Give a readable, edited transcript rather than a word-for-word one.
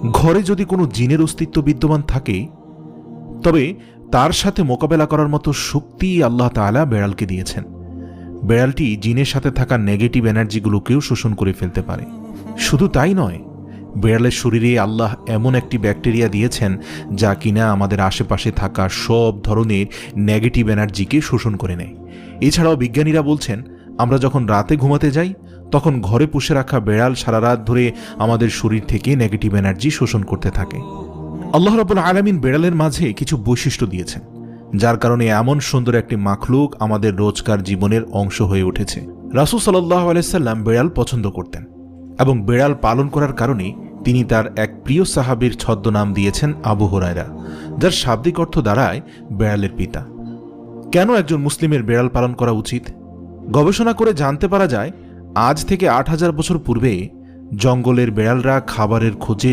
ঘরে যদি কোনো জিনের অস্তিত্ব বিদ্যমান থাকে তবে তার সাথে মোকাবেলা করার মতো শক্তি আল্লাহ তাআলা বেড়ালকে দিয়েছেন। বেড়ালটি জিনের সাথে থাকা নেগেটিভ এনার্জিগুলোকেও শোষণ করে ফেলতে পারে। শুধু তাই নয়, বেড়ালের শরীরে আল্লাহ এমন একটি ব্যাকটেরিয়া দিয়েছেন যা কিনা আমাদের আশেপাশে থাকা সব ধরনের নেগেটিভ এনার্জিকে শোষণ করে নেয়। এছাড়াও বিজ্ঞানীরা বলছেন, আমরা যখন রাতে ঘুমাতে যাই তখন ঘরে পুষে রাখা বেড়াল সারা রাত ধরে আমাদের শরীর থেকে নেগেটিভ এনার্জি শোষণ করতে থাকে। আল্লাহ রাব্বুল আলামিন বেড়ালের মাঝে কিছু বৈশিষ্ট্য দিয়েছেন, যার কারণে এমন সুন্দর একটি মাখলুক আমাদের রোজকার জীবনের অংশ হয়ে উঠেছে। রাসূল সাল্লাল্লাহু আলাইহি সাল্লাম বেড়াল পছন্দ করতেন এবং বেড়াল পালন করার কারণে তিনি তার এক প্রিয় সাহাবীর ছদ্মনাম দিয়েছেন আবু হুরায়রা, যার শাব্দিক অর্থ দাঁড়ায় বেড়ালের পিতা। কেন একজন মুসলিমের বেড়াল পালন করা উচিত? গবেষণা করে জানতে পারা যায়, আজ থেকে ৮,০০০ বছর পূর্বে জঙ্গলের বেড়ালরা খাবারের খোঁজে